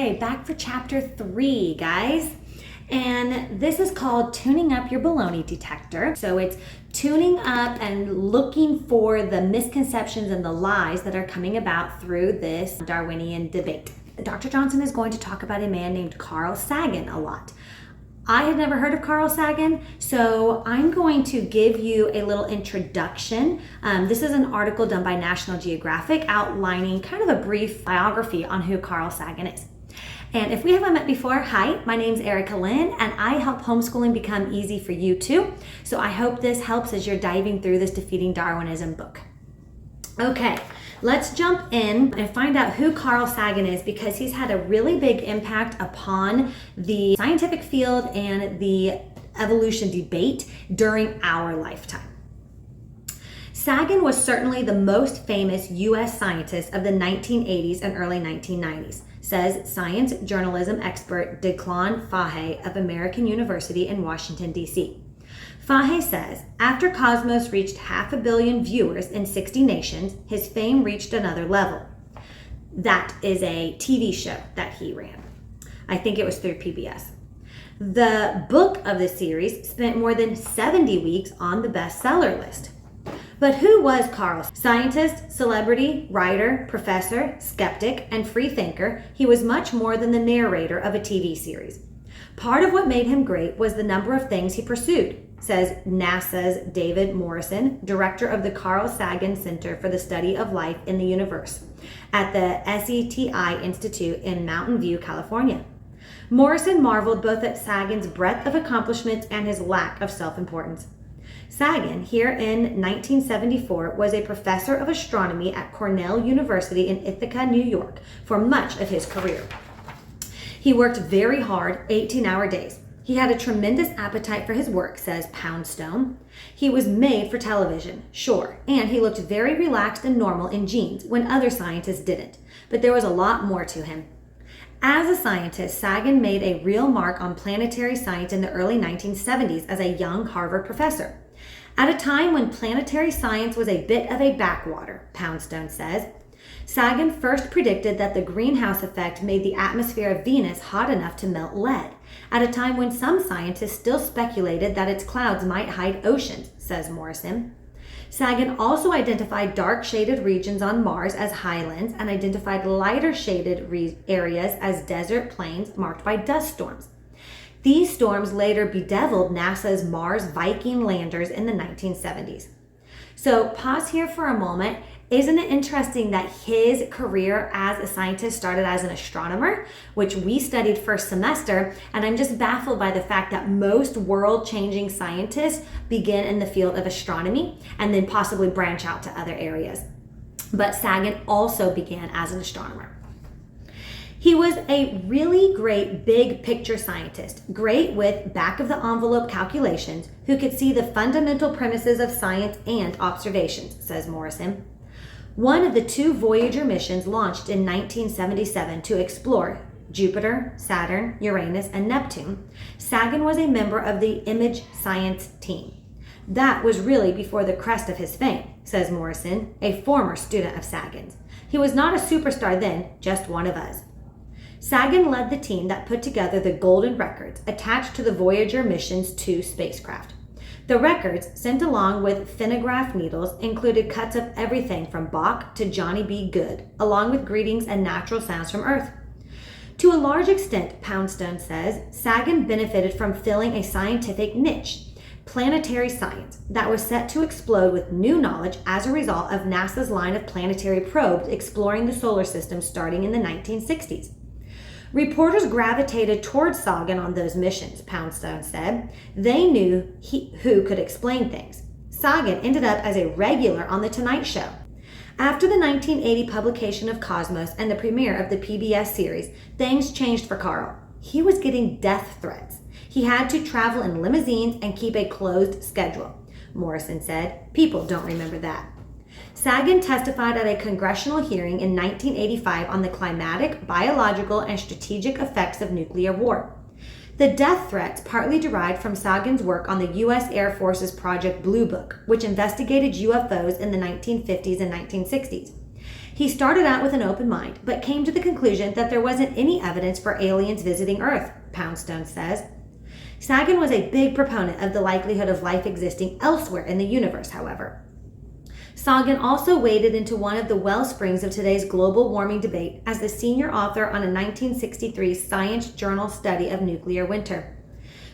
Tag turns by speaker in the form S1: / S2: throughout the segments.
S1: Okay, back for chapter 3, guys. And this is called tuning up your baloney detector. So it's tuning up and looking for the misconceptions and the lies that are coming about through this Darwinian debate. Dr. Johnson is going to talk about a man named Carl Sagen a lot. I had never heard of Carl Sagen, so I'm going to give you a little introduction. This is an article done by National Geographic outlining kind of a brief biography on who Carl Sagen is. And if we haven't met before, hi, my name's Erica Lynn, and I help homeschooling become easy for you too. So I hope this helps as you're diving through this Defeating Darwinism book. Okay, let's jump in and find out who Carl Sagen is, because he's had a really big impact upon the scientific field and the evolution debate during our lifetime. Sagen was certainly the most famous U.S. scientist of the 1980s and early 1990s, says science journalism expert Declan Fahey of American University in Washington, D.C. Fahey says, after Cosmos reached 500 million viewers in 60 nations, his fame reached another level. That is a TV show that he ran. I think it was through PBS. The book of the series spent more than 70 weeks on the bestseller list. But who was Carl? Scientist, celebrity, writer, professor, skeptic, and free thinker, he was much more than the narrator of a TV series. Part of what made him great was the number of things he pursued, says NASA's David Morrison, director of the Carl Sagan Center for the Study of Life in the Universe at the SETI Institute in Mountain View, California. Morrison marveled both at Sagan's breadth of accomplishments and his lack of self-importance. Sagan, here in 1974, was a professor of astronomy at Cornell University in Ithaca, New York, for much of his career. He worked very hard, 18-hour days. He had a tremendous appetite for his work, says Poundstone. He was made for television, sure, and he looked very relaxed and normal in jeans when other scientists didn't, but there was a lot more to him. As a scientist, Sagan made a real mark on planetary science in the early 1970s as a young Harvard professor. At a time when planetary science was a bit of a backwater, Poundstone says, Sagan first predicted that the greenhouse effect made the atmosphere of Venus hot enough to melt lead, at a time when some scientists still speculated that its clouds might hide oceans, says Morrison. Sagan also identified dark shaded regions on Mars as highlands and identified lighter shaded areas as desert plains marked by dust storms. These storms later bedeviled NASA's Mars Viking landers in the 1970s. So pause here for a moment. Isn't it interesting that his career as a scientist started as an astronomer, which we studied first semester, and I'm just baffled by the fact that most world-changing scientists begin in the field of astronomy and then possibly branch out to other areas. But Sagan also began as an astronomer. He was a really great big picture scientist, great with back of the envelope calculations, who could see the fundamental premises of science and observations, says Morrison. One of the 2 Voyager missions launched in 1977 to explore Jupiter, Saturn, Uranus, and Neptune, Sagan was a member of the Image Science team. That was really before the crest of his fame, says Morrison, a former student of Sagan's. He was not a superstar then, just one of us. Sagan led the team that put together the golden records attached to the Voyager mission's 2 spacecraft. The records, sent along with phonograph needles, included cuts of everything from Bach to Johnny B. Good, along with greetings and natural sounds from Earth. To a large extent, Poundstone says, Sagan benefited from filling a scientific niche, planetary science, that was set to explode with new knowledge as a result of NASA's line of planetary probes exploring the solar system starting in the 1960s. Reporters gravitated towards Sagan on those missions, Poundstone said. They knew who could explain things. Sagan ended up as a regular on The Tonight Show. After the 1980 publication of Cosmos and the premiere of the PBS series, things changed for Carl. He was getting death threats. He had to travel in limousines and keep a closed schedule. Morrison said, people don't remember that. Sagan testified at a congressional hearing in 1985 on the climatic, biological, and strategic effects of nuclear war. The death threats partly derived from Sagan's work on the U.S. Air Force's Project Blue Book, which investigated UFOs in the 1950s and 1960s. He started out with an open mind, but came to the conclusion that there wasn't any evidence for aliens visiting Earth, Poundstone says. Sagen was a big proponent of the likelihood of life existing elsewhere in the universe, however. Sagen also waded into one of the well springs of today's global warming debate as the senior author on a 1963 Science Journal study of nuclear winter.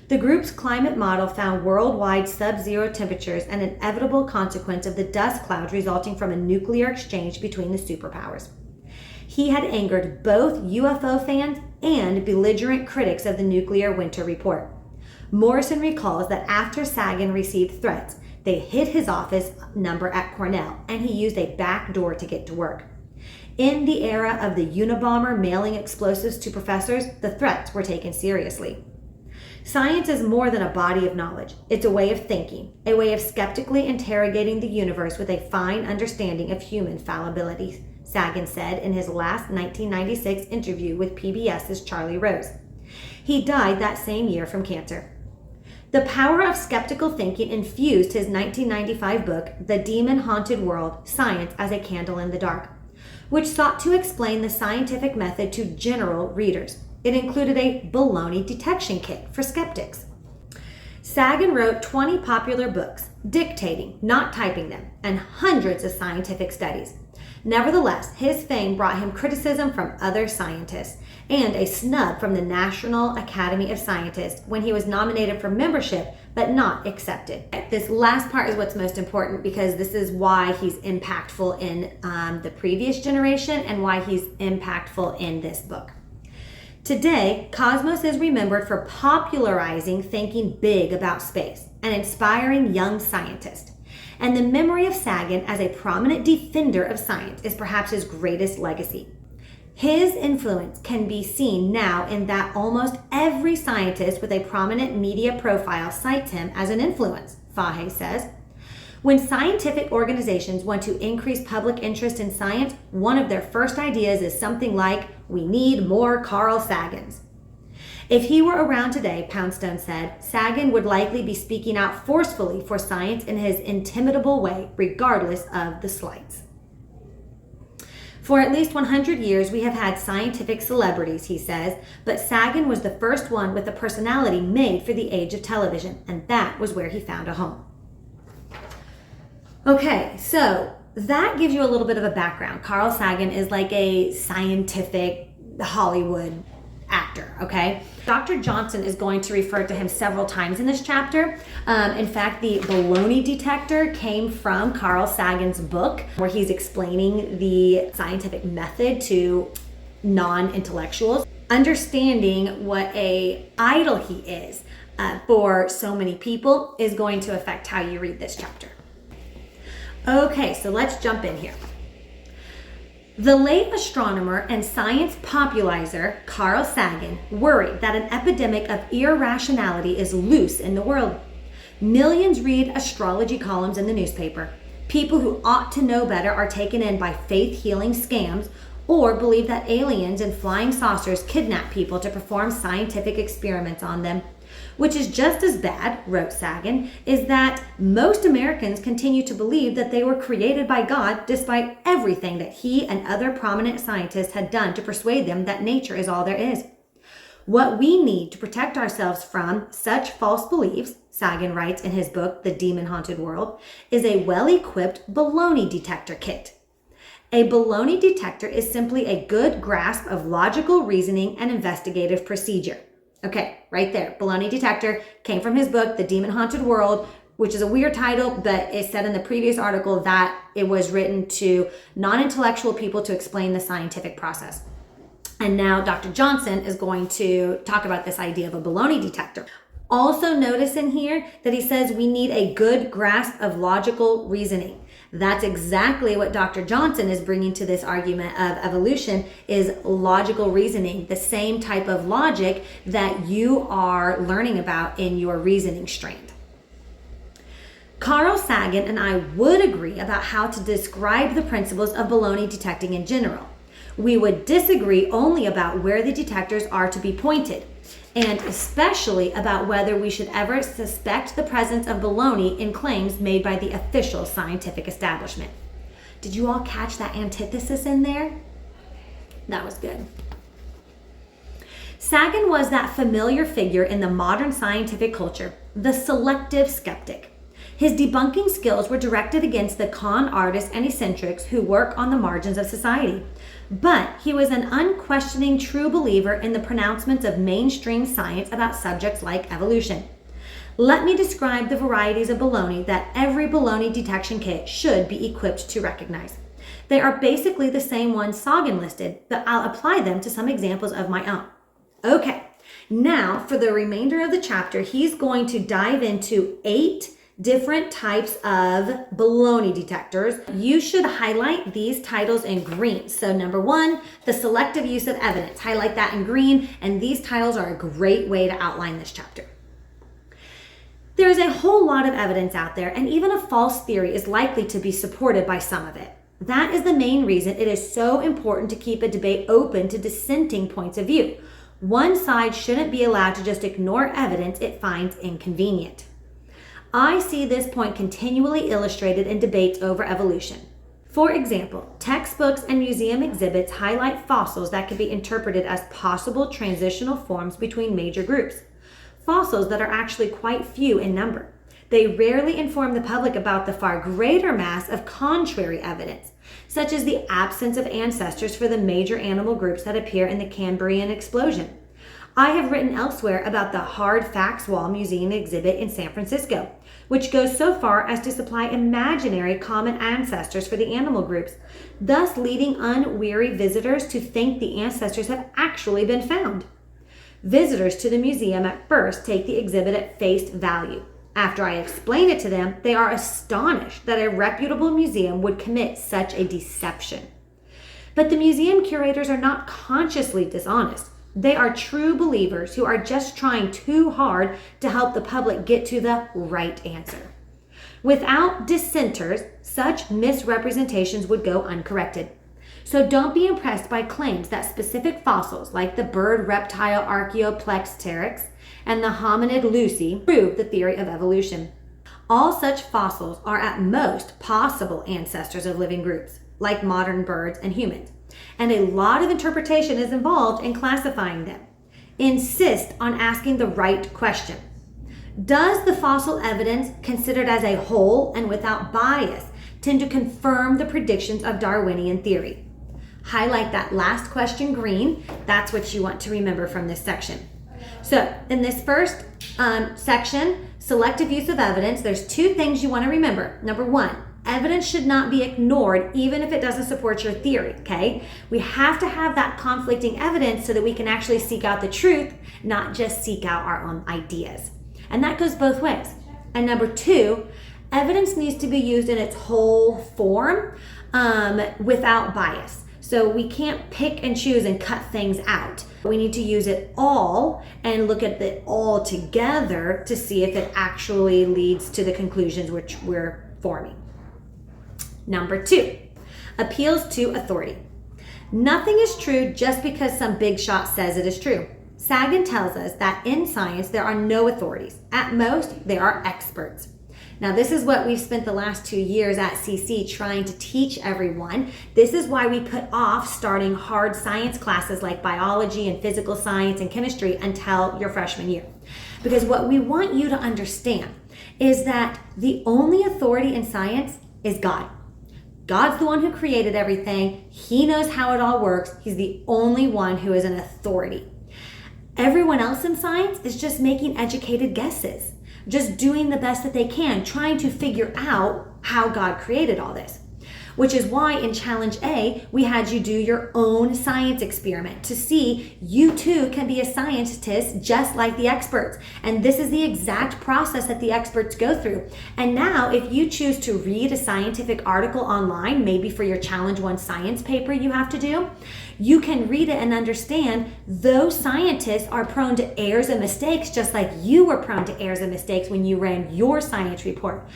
S1: The group's climate model found worldwide sub-zero temperatures an inevitable consequence of the dust clouds resulting from a nuclear exchange between the superpowers. He had angered both UFO fans and belligerent critics of the nuclear winter report. Morrison recalls that after Sagen received threats, they hid his office number at Cornell, and he used a back door to get to work. In the era of the Unabomber mailing explosives to professors, the threats were taken seriously. Science is more than a body of knowledge. It's a way of thinking, a way of skeptically interrogating the universe with a fine understanding of human fallibility, Sagen said in his last 1996 interview with PBS's Charlie Rose. He died that same year from cancer. The power of skeptical thinking infused his 1995 book, The Demon-Haunted World: Science as a Candle in the Dark, which sought to explain the scientific method to general readers. It included a baloney detection kit for skeptics. Sagen wrote 20 popular books, dictating, not typing them, and hundreds of scientific studies. Nevertheless, his fame brought him criticism from other scientists and a snub from the National Academy of Scientists when he was nominated for membership but not accepted. This last part is what's most important because this is why he's impactful in the previous generation and why he's impactful in this book. Today, Cosmos is remembered for popularizing thinking big about space and inspiring young scientists. And the memory of Sagen as a prominent defender of science is perhaps his greatest legacy. His influence can be seen now in that almost every scientist with a prominent media profile cites him as an influence, Fahey says. When scientific organizations want to increase public interest in science, one of their first ideas is something like, "We need more Carl Sagens." If he were around today, Poundstone said, Sagen would likely be speaking out forcefully for science in his intimidable way, regardless of the slights. For at least 100 years, we have had scientific celebrities, he says, but Sagen was the first one with a personality made for the age of television, and that was where he found a home. Okay, so that gives you a little bit of a background. Carl Sagen is like a scientific Hollywood actor, okay? Dr. Johnson is going to refer to him several times in this chapter. In fact, the baloney detector came from Carl Sagan's book, where he's explaining the scientific method to non-intellectuals. Understanding what a idol he is for so many people is going to affect how you read this chapter. Okay, so let's jump in here. The late astronomer and science popularizer Carl Sagen worried that an epidemic of irrationality is loose in the world. Millions read astrology columns in the newspaper. People who ought to know better are taken in by faith-healing scams or believe that aliens and flying saucers kidnap people to perform scientific experiments on them. Which is just as bad, wrote Sagen, is that most Americans continue to believe that they were created by God despite everything that he and other prominent scientists had done to persuade them that nature is all there is. What we need to protect ourselves from such false beliefs, Sagen writes in his book, The Demon-Haunted World, is a well-equipped baloney detector kit. A baloney detector is simply a good grasp of logical reasoning and investigative procedure. Okay, right there. Baloney detector came from his book, The Demon-Haunted World, which is a weird title, but it said in the previous article that it was written to non-intellectual people to explain the scientific process. And now Dr. Johnson is going to talk about this idea of a baloney detector. Also notice in here that he says we need a good grasp of logical reasoning. That's exactly what Dr. Johnson is bringing to this argument of evolution is logical reasoning, the same type of logic that you are learning about in your reasoning strand. Carl Sagen and I would agree about how to describe the principles of baloney detecting in general. We would disagree only about where the detectors are to be pointed, and especially about whether we should ever suspect the presence of baloney in claims made by the official scientific establishment. Did you all catch that antithesis in there? That was good. Sagen was that familiar figure in the modern scientific culture, the selective skeptic. His debunking skills were directed against the con artists and eccentrics who work on the margins of society. But he was an unquestioning true believer in the pronouncements of mainstream science about subjects like evolution. Let me describe the varieties of baloney that every baloney detection kit should be equipped to recognize. They are basically the same ones Sagen listed, but I'll apply them to some examples of my own. Okay, now for the remainder of the chapter, he's going to dive into 8 different types of baloney detectors. You should highlight these titles in green. So number 1, the selective use of evidence. Highlight that in green, and these titles are a great way to outline this chapter. There is a whole lot of evidence out there, and even a false theory is likely to be supported by some of it. That is the main reason it is so important to keep a debate open to dissenting points of view. One side shouldn't be allowed to just ignore evidence it finds inconvenient. I see this point continually illustrated in debates over evolution. For example, textbooks and museum exhibits highlight fossils that could be interpreted as possible transitional forms between major groups. Fossils that are actually quite few in number. They rarely inform the public about the far greater mass of contrary evidence, such as the absence of ancestors for the major animal groups that appear in the Cambrian explosion. I have written elsewhere about the Hard Facts Wall Museum exhibit in San Francisco, which goes so far as to supply imaginary common ancestors for the animal groups, thus leading unwary visitors to think the ancestors have actually been found. Visitors to the museum at first take the exhibit at face value. After I explain it to them, they are astonished that a reputable museum would commit such a deception. But the museum curators are not consciously dishonest. They are true believers who are just trying too hard to help the public get to the right answer. Without dissenters, such misrepresentations would go uncorrected. So don't be impressed by claims that specific fossils like the bird reptile Archaeoplex and the hominid Lucy prove the theory of evolution. All such fossils are at most possible ancestors of living groups, like modern birds and humans. And a lot of interpretation is involved in classifying them. Insist on asking the right question. Does the fossil evidence, considered as a whole and without bias, tend to confirm the predictions of Darwinian theory? Highlight that last question green. That's what you want to remember from this section. So in this first section, selective use of evidence, there's 2 things you want to remember. Number 1, evidence should not be ignored even if it doesn't support your theory, okay? We have to have that conflicting evidence so that we can actually seek out the truth, not just seek out our own ideas. And that goes both ways. And number 2, evidence needs to be used in its whole form without bias. So we can't pick and choose and cut things out. We need to use it all and look at it all together to see if it actually leads to the conclusions which we're forming. Number 2, appeals to authority. Nothing is true just because some big shot says it is true. Sagen tells us that in science there are no authorities. At most, there are experts. Now, this is what we've spent the last 2 years at CC trying to teach everyone. This is why we put off starting hard science classes like biology and physical science and chemistry until your freshman year. Because what we want you to understand is that the only authority in science is God. God's the one who created everything. He knows how it all works. He's the only one who is an authority. Everyone else in science is just making educated guesses, just doing the best that they can, trying to figure out how God created all this. Which is why in Challenge A, we had you do your own science experiment to see you too can be a scientist just like the experts. And this is the exact process that the experts go through. And now if you choose to read a scientific article online, maybe for your Challenge 1 science paper you have to do, you can read it and understand those scientists are prone to errors and mistakes just like you were prone to errors and mistakes when you ran your science report.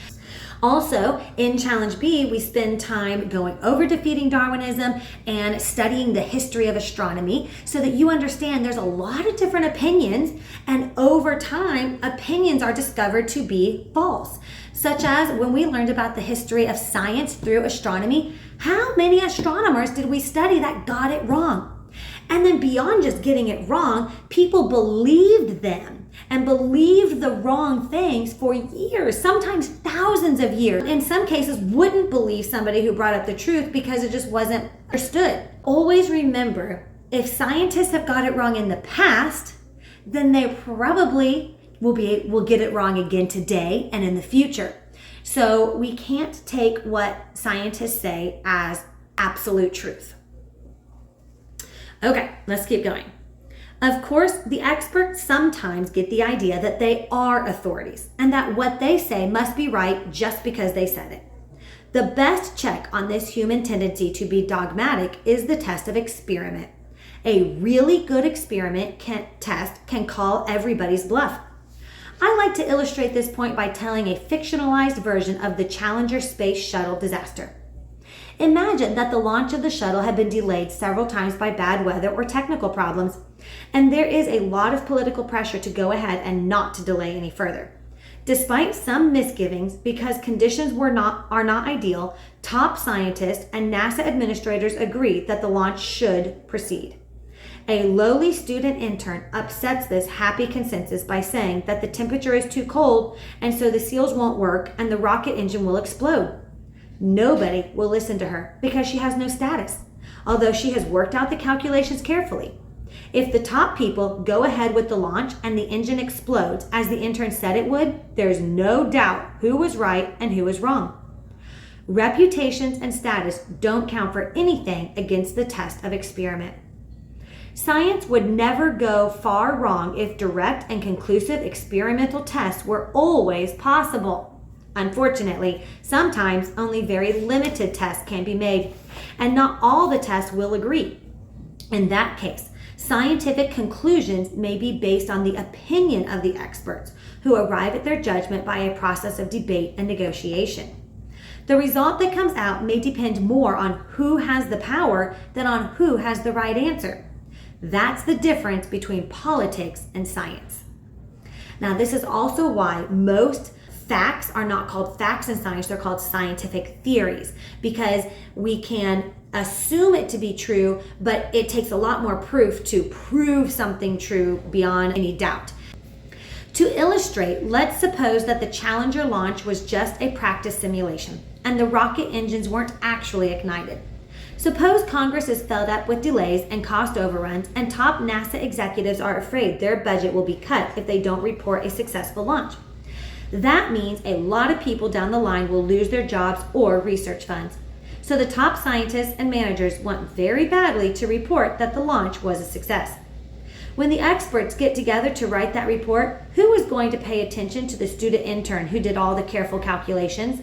S1: Also, in Challenge B, we spend time going over Defeating Darwinism and studying the history of astronomy so that you understand there's a lot of different opinions, and over time, opinions are discovered to be false. Such as when we learned about the history of science through astronomy, How many astronomers did we study that got it wrong? And then beyond just getting it wrong, people believed them and believed the wrong things for years, sometimes thousands of years. In some cases, wouldn't believe somebody who brought up the truth because it just wasn't understood. Always remember, if scientists have got it wrong in the past, then they probably will get it wrong again today and in the future. So we can't take what scientists say as absolute truth. Okay, let's keep going. Of course, the experts sometimes get the idea that they are authorities and that what they say must be right just because they said it. The best check on this human tendency to be dogmatic is the test of experiment. A really good experiment test can call everybody's bluff. I like to illustrate this point by telling a fictionalized version of the Challenger space shuttle disaster. Imagine that the launch of the shuttle had been delayed several times by bad weather or technical problems, and there is a lot of political pressure to go ahead and not to delay any further. Despite some misgivings, because conditions are not ideal, top scientists and NASA administrators agreed that the launch should proceed. A lowly student intern upsets this happy consensus by saying that the temperature is too cold and so the seals won't work and the rocket engine will explode. Nobody will listen to her because she has no status, although she has worked out the calculations carefully. If the top people go ahead with the launch and the engine explodes as the intern said it would, there's no doubt who was right and who was wrong. Reputations and status don't count for anything against the test of experiment. Science would never go far wrong if direct and conclusive experimental tests were always possible. Unfortunately, sometimes only very limited tests can be made, and not all the tests will agree. In that case, scientific conclusions may be based on the opinion of the experts, who arrive at their judgment by a process of debate and negotiation. The result that comes out may depend more on who has the power than on who has the right answer. That's the difference between politics and science. Now, this is also why most facts are not called facts in science, they're called scientific theories, because we can assume it to be true, but it takes a lot more proof to prove something true beyond any doubt. To illustrate, let's suppose that the Challenger launch was just a practice simulation and the rocket engines weren't actually ignited. Suppose Congress is filled up with delays and cost overruns, and top NASA executives are afraid their budget will be cut if they don't report a successful launch. That means a lot of people down the line will lose their jobs or research funds. So the top scientists and managers want very badly to report that the launch was a success. When the experts get together to write that report, who is going to pay attention to the student intern who did all the careful calculations?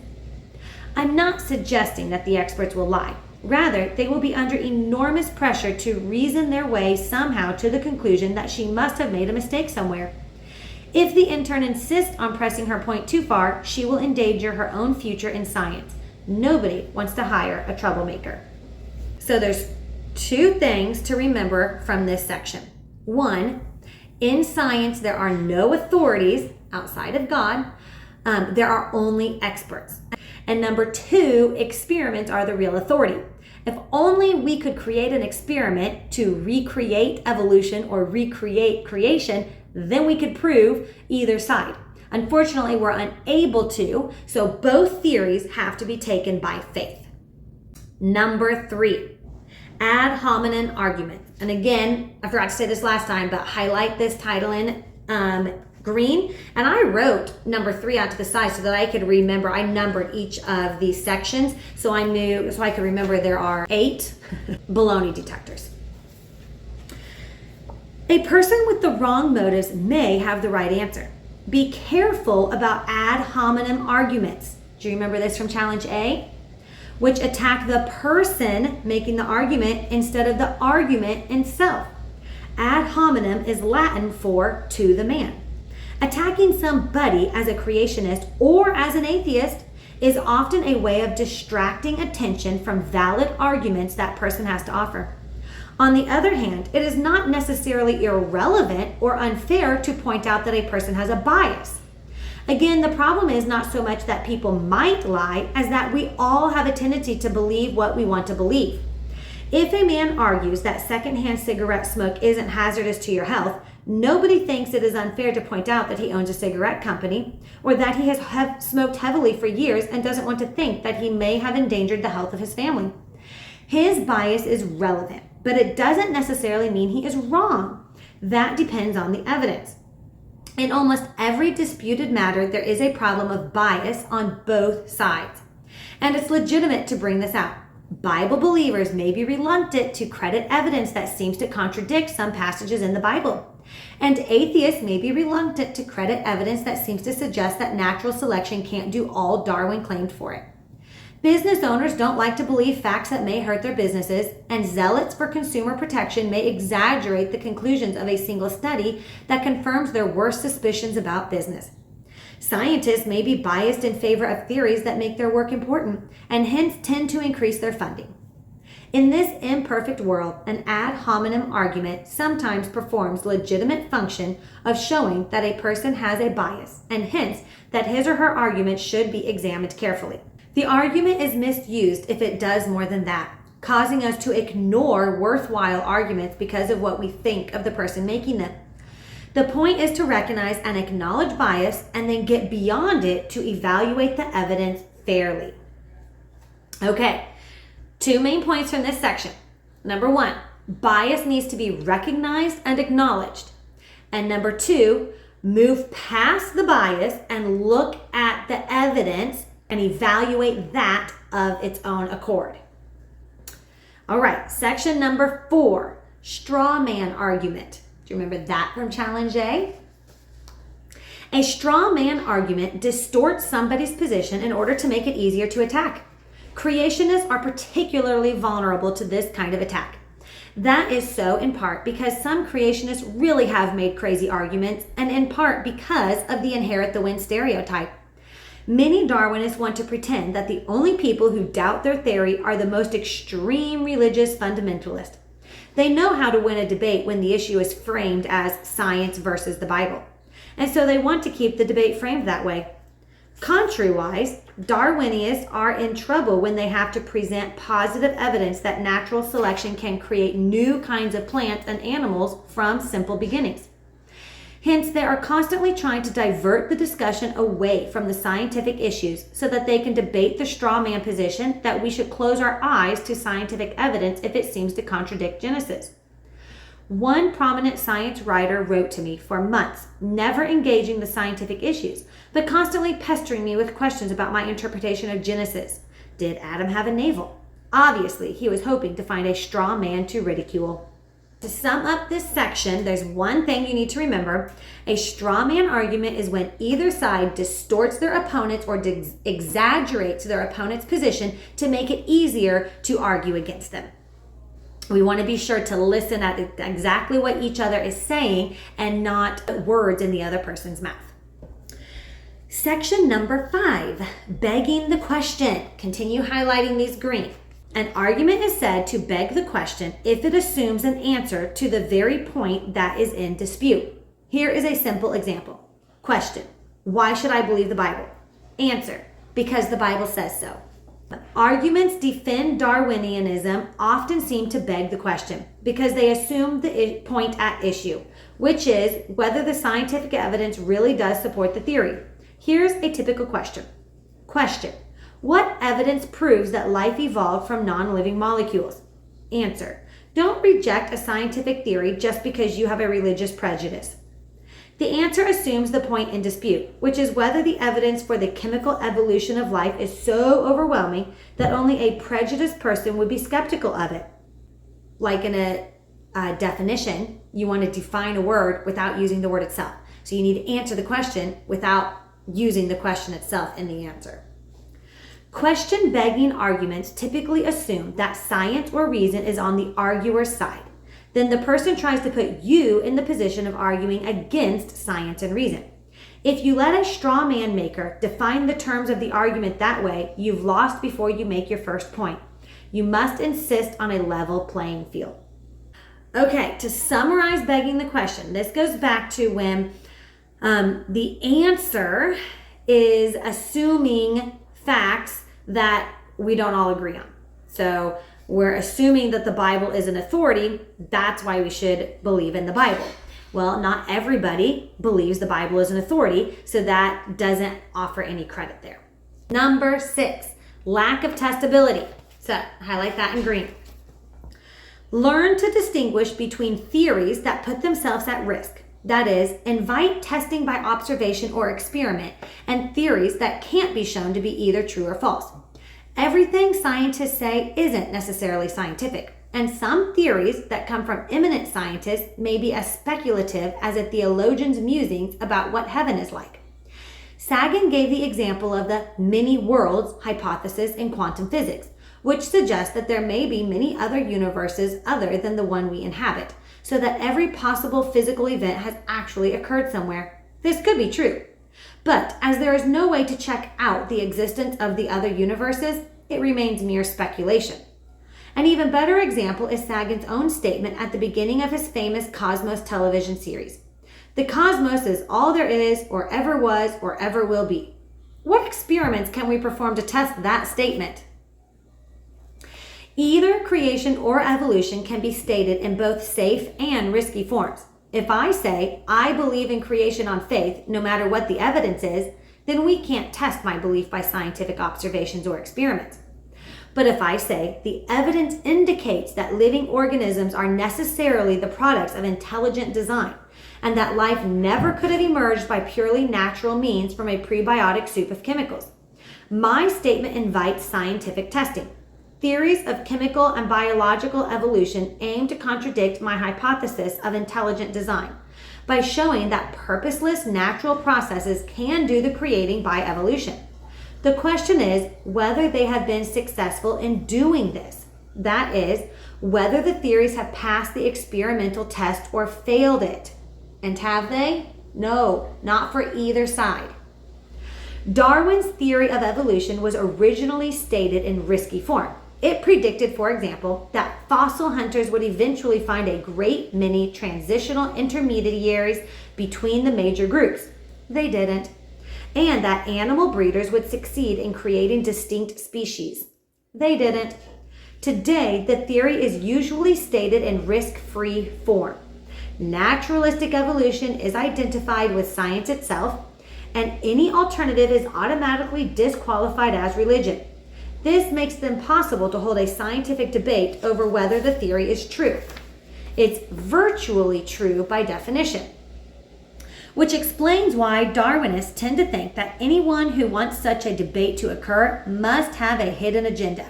S1: I'm not suggesting that the experts will lie. Rather, they will be under enormous pressure to reason their way somehow to the conclusion that she must have made a mistake somewhere. If the intern insists on pressing her point too far, she will endanger her own future in science. Nobody wants to hire a troublemaker. So there's two things to remember from this section. One, in science, there are no authorities outside of God. There are only experts. And number two, experiments are the real authority. If only we could create an experiment to recreate evolution or recreate creation, then we could prove either side. Unfortunately, we're unable to, so both theories have to be taken by faith. Number three, ad hominem arguments. And again, I forgot to say this last time, but highlight this title in green. And I wrote number three out to the side so that I could remember. I numbered each of these sections so I could remember there are 8 baloney detectors. A person with the wrong motives may have the right answer. Be careful about ad hominem arguments. Do you remember this from Challenge A? Which attack the person making the argument instead of the argument itself. Ad hominem is Latin for to the man. Attacking somebody as a creationist or as an atheist is often a way of distracting attention from valid arguments that person has to offer. On the other hand, it is not necessarily irrelevant or unfair to point out that a person has a bias. Again, the problem is not so much that people might lie as that we all have a tendency to believe what we want to believe. If a man argues that secondhand cigarette smoke isn't hazardous to your health, nobody thinks it is unfair to point out that he owns a cigarette company or that he has smoked heavily for years and doesn't want to think that he may have endangered the health of his family. His bias is relevant, but it doesn't necessarily mean he is wrong. That depends on the evidence. In almost every disputed matter, there is a problem of bias on both sides. And it's legitimate to bring this out. Bible believers may be reluctant to credit evidence that seems to contradict some passages in the Bible. And atheists may be reluctant to credit evidence that seems to suggest that natural selection can't do all Darwin claimed for it. Business owners don't like to believe facts that may hurt their businesses, and zealots for consumer protection may exaggerate the conclusions of a single study that confirms their worst suspicions about business. Scientists may be biased in favor of theories that make their work important, and hence tend to increase their funding. In this imperfect world, an ad hominem argument sometimes performs legitimate function of showing that a person has a bias, and hence that his or her argument should be examined carefully. The argument is misused if it does more than that, causing us to ignore worthwhile arguments because of what we think of the person making them. The point is to recognize and acknowledge bias and then get beyond it to evaluate the evidence fairly. Okay, 2 main points from this section. Number 1, bias needs to be recognized and acknowledged. And number 2, move past the bias and look at the evidence and evaluate that of its own accord. All right, section number 4, straw man argument. Do you remember that from Challenge A? A straw man argument distorts somebody's position in order to make it easier to attack. Creationists are particularly vulnerable to this kind of attack. That is so in part because some creationists really have made crazy arguments, and in part because of the inherit the win stereotype. Many Darwinists want to pretend that the only people who doubt their theory are the most extreme religious fundamentalists. They know how to win a debate when the issue is framed as science versus the Bible. And so they want to keep the debate framed that way. Contrariwise, Darwinists are in trouble when they have to present positive evidence that natural selection can create new kinds of plants and animals from simple beginnings. Hence, they are constantly trying to divert the discussion away from the scientific issues so that they can debate the straw man position that we should close our eyes to scientific evidence if it seems to contradict Genesis. One prominent science writer wrote to me for months, never engaging the scientific issues, but constantly pestering me with questions about my interpretation of Genesis. Did Adam have a navel? Obviously, he was hoping to find a straw man to ridicule. To sum up this section, there's one thing you need to remember. A straw man argument is when either side distorts their opponent's or exaggerates their opponent's position to make it easier to argue against them. We want to be sure to listen at exactly what each other is saying and not words in the other person's mouth. Section number 5, begging the question. Continue highlighting these green. An argument is said to beg the question if it assumes an answer to the very point that is in dispute. Here is a simple example. Question: why should I believe the Bible? Answer: because the Bible says so. Arguments defend Darwinianism often seem to beg the question because they assume the point at issue, which is whether the scientific evidence really does support the theory. Here's a typical question. Question: what evidence proves that life evolved from non-living molecules? Answer: don't reject a scientific theory just because you have a religious prejudice. The answer assumes the point in dispute, which is whether the evidence for the chemical evolution of life is so overwhelming that only a prejudiced person would be skeptical of it. Like in a definition, you want to define a word without using the word itself. So you need to answer the question without using the question itself in the answer. Question-begging arguments typically assume that science or reason is on the arguer's side. Then the person tries to put you in the position of arguing against science and reason. If you let a straw man maker define the terms of the argument that way, you've lost before you make your first point. You must insist on a level playing field. Okay, to summarize begging the question, this goes back to when The answer is assuming facts that we don't all agree on. So we're assuming that the Bible is an authority. That's why we should believe in the Bible. Well, not everybody believes the Bible is an authority, so that doesn't offer any credit there. Number 6, lack of testability. So highlight that in green. Learn to distinguish between theories that put themselves at risk. That is, invite testing by observation or experiment, and theories that can't be shown to be either true or false. Everything scientists say isn't necessarily scientific, and some theories that come from eminent scientists may be as speculative as a theologian's musings about what heaven is like. Sagen gave the example of the many worlds hypothesis in quantum physics, which suggests that there may be many other universes other than the one we inhabit, so that every possible physical event has actually occurred somewhere. This could be true. But as there is no way to check out the existence of the other universes, it remains mere speculation. An even better example is Sagan's own statement at the beginning of his famous Cosmos television series. The cosmos is all there is, or ever was, or ever will be. What experiments can we perform to test that statement? Either creation or evolution can be stated in both safe and risky forms. If I say, I believe in creation on faith, no matter what the evidence is, then we can't test my belief by scientific observations or experiments. But if I say, the evidence indicates that living organisms are necessarily the products of intelligent design, and that life never could have emerged by purely natural means from a prebiotic soup of chemicals, my statement invites scientific testing. Theories of chemical and biological evolution aim to contradict my hypothesis of intelligent design by showing that purposeless natural processes can do the creating by evolution. The question is whether they have been successful in doing this. That is, whether the theories have passed the experimental test or failed it. And have they? No, not for either side. Darwin's theory of evolution was originally stated in risky form. It predicted, for example, that fossil hunters would eventually find a great many transitional intermediaries between the major groups. They didn't. And that animal breeders would succeed in creating distinct species. They didn't. Today, the theory is usually stated in risk-free form. Naturalistic evolution is identified with science itself, and any alternative is automatically disqualified as religion. This makes it impossible to hold a scientific debate over whether the theory is true. It's virtually true by definition, which explains why Darwinists tend to think that anyone who wants such a debate to occur must have a hidden agenda.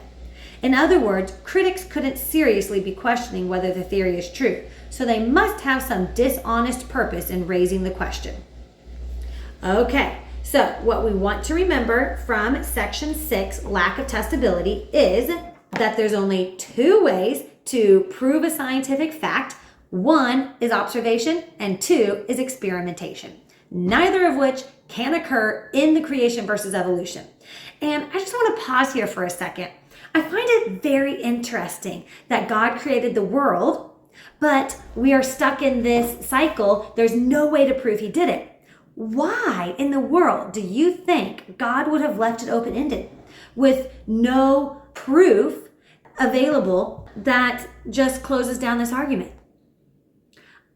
S1: In other words, critics couldn't seriously be questioning whether the theory is true, so they must have some dishonest purpose in raising the question. Okay. So what we want to remember from section 6, lack of testability, is that there's only 2 ways to prove a scientific fact. 1 is observation and 2 is experimentation, neither of which can occur in the creation versus evolution. And I just want to pause here for a second. I find it very interesting that God created the world, but we are stuck in this cycle. There's no way to prove he did it. Why in the world do you think God would have left it open-ended with no proof available that just closes down this argument?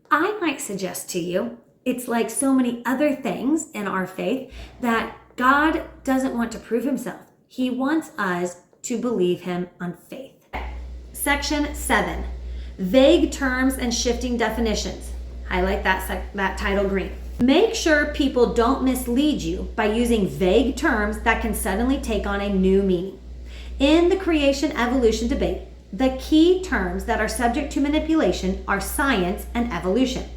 S1: I might suggest to you, it's like so many other things in our faith that God doesn't want to prove himself. He wants us to believe him on faith. Section 7, vague terms and shifting definitions. Highlight that title green. Make sure people don't mislead you by using vague terms that can suddenly take on a new meaning. In the creation-evolution debate, the key terms that are subject to manipulation are science and evolution.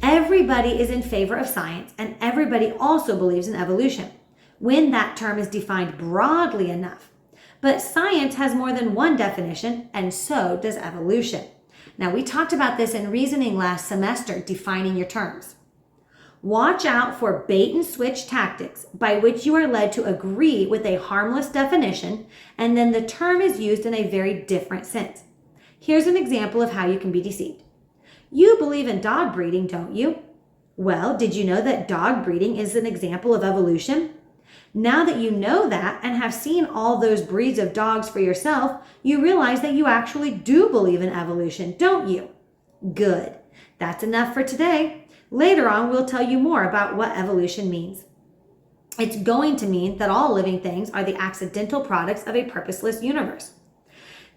S1: Everybody is in favor of science, and everybody also believes in evolution, when that term is defined broadly enough. But science has more than one definition, and so does evolution. Now, we talked about this in reasoning last semester, defining your terms. Watch out for bait and switch tactics by which you are led to agree with a harmless definition, and then the term is used in a very different sense. Here's an example of how you can be deceived. You believe in dog breeding, don't you? Well, did you know that dog breeding is an example of evolution? Now that you know that and have seen all those breeds of dogs for yourself, you realize that you actually do believe in evolution, don't you? Good. That's enough for today. Later on, we'll tell you more about what evolution means. It's going to mean that all living things are the accidental products of a purposeless universe.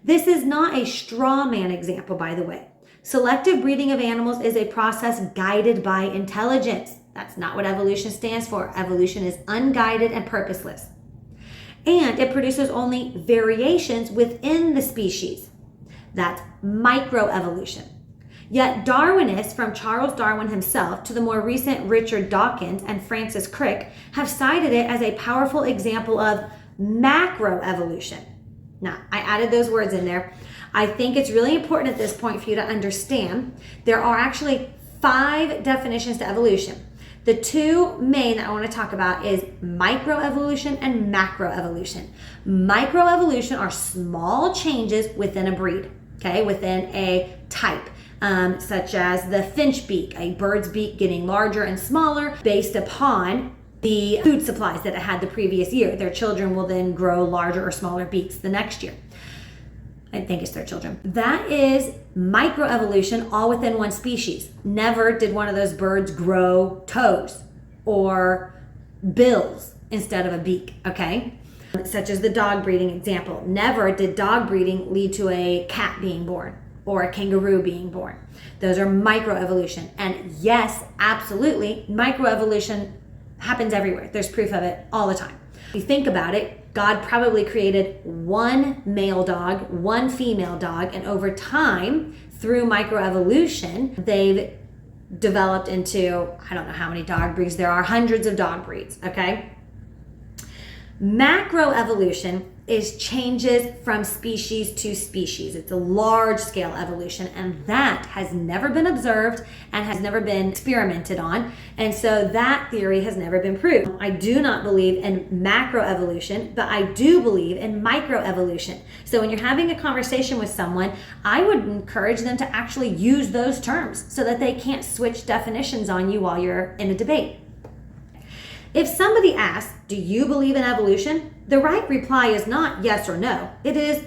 S1: This is not a straw man example, by the way. Selective breeding of animals is a process guided by intelligence. That's not what evolution stands for. Evolution is unguided and purposeless. And it produces only variations within the species. That's microevolution. Yet Darwinists, from Charles Darwin himself to the more recent Richard Dawkins and Francis Crick, have cited it as a powerful example of macroevolution. Now, I added those words in there. I think it's really important at this point for you to understand there are actually 5 definitions to evolution. The 2 main that I want to talk about is microevolution and macroevolution. Microevolution are small changes within a breed, okay, within a type. Such as the finch beak, a bird's beak getting larger and smaller based upon the food supplies that it had the previous year. Their children will then grow larger or smaller beaks the next year. I think it's their children. That is microevolution, all within one species. Never did one of those birds grow toes or bills instead of a beak, okay? Such as the dog breeding example. Never did dog breeding lead to a cat being born or a kangaroo being born. Those are microevolution. And yes, absolutely, microevolution happens everywhere. There's proof of it all the time. If you think about it, God probably created one male dog, one female dog, and over time, through microevolution, they've developed into, I don't know how many dog breeds there are, hundreds of dog breeds, okay? Macroevolution is changes from species to species. It's a large scale evolution, and that has never been observed and has never been experimented on. And so that theory has never been proved. I do not believe in macroevolution, but I do believe in microevolution. So when you're having a conversation with someone, I would encourage them to actually use those terms so that they can't switch definitions on you while you're in a debate. If somebody asks, do you believe in evolution? The right reply is not yes or no. It is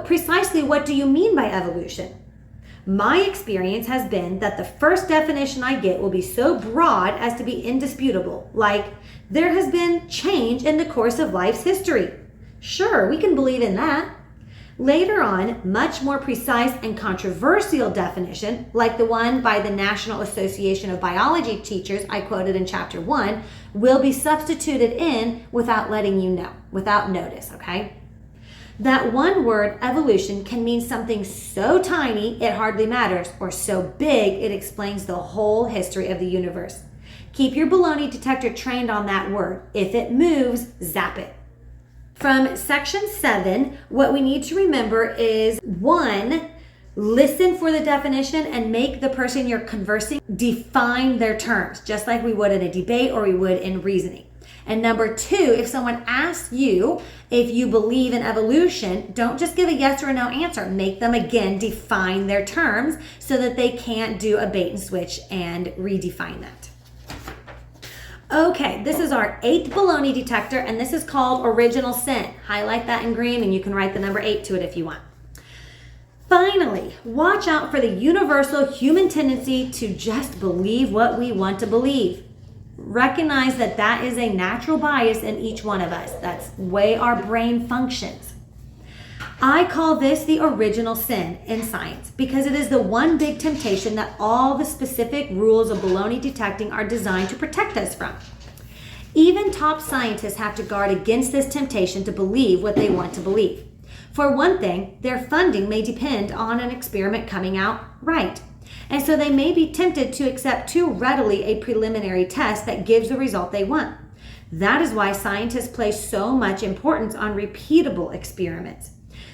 S1: precisely what do you mean by evolution? My experience has been that the first definition I get will be so broad as to be indisputable, like there has been change in the course of life's history. Sure, we can believe in that. Later on, much more precise and controversial definition, like the one by the National Association of Biology Teachers I quoted in Chapter 1, will be substituted in without letting you know, without notice, okay? That one word, evolution, can mean something so tiny it hardly matters, or so big it explains the whole history of the universe. Keep your baloney detector trained on that word. If it moves, zap it. From section 7, what we need to remember is 1, listen for the definition and make the person you're conversing define their terms, just like we would in a debate or we would in reasoning. And number 2, if someone asks you if you believe in evolution, don't just give a yes or a no answer. Make them again define their terms so that they can't do a bait and switch and redefine that. Okay, this is our 8th baloney detector, and this is called original sin. Highlight that in green, and you can write the number 8 to it if you want. Finally, watch out for the universal human tendency to just believe what we want to believe. Recognize that that is a natural bias in each one of us. That's the way our brain functions. I call this the original sin in science because it is the one big temptation that all the specific rules of baloney detecting are designed to protect us from. Even top scientists have to guard against this temptation to believe what they want to believe. For one thing, their funding may depend on an experiment coming out right. And so they may be tempted to accept too readily a preliminary test that gives the result they want. That is why scientists place so much importance on repeatable experiments,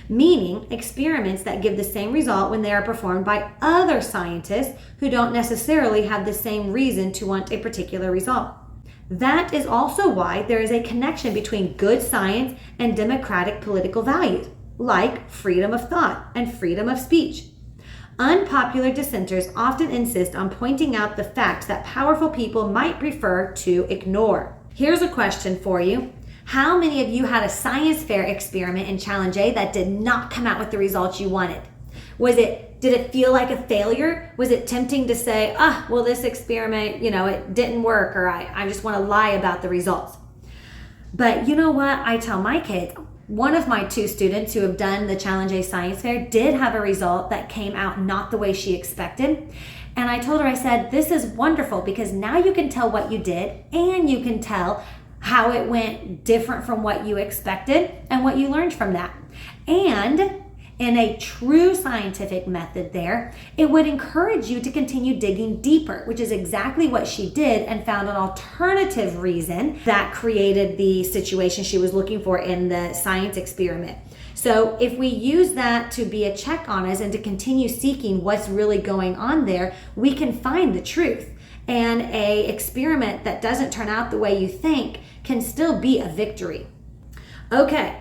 S1: meaning experiments that give the same result when they are performed by other scientists who don't necessarily have the same reason to want a particular result. That is also why there is a connection between good science and democratic political values, like freedom of thought and freedom of speech. Unpopular dissenters often insist on pointing out the facts that powerful people might prefer to ignore. Here's a question for you. How many of you had a science fair experiment in Challenge A that did not come out with the results you wanted? Did it feel like a failure? Was it tempting to say, well, this experiment, it didn't work, or I just want to lie about the results? But you know what? I tell my kids, one of my 2 students who have done the Challenge A science fair did have a result that came out not the way she expected. And I told her, I said, this is wonderful because now you can tell what you did and you can tell how it went different from what you expected and what you learned from that. And in a true scientific method there, it would encourage you to continue digging deeper, which is exactly what she did, and found an alternative reason that created the situation she was looking for in the science experiment. So if we use that to be a check on us and to continue seeking what's really going on there, we can find the truth. And a experiment that doesn't turn out the way you think can still be a victory. Okay.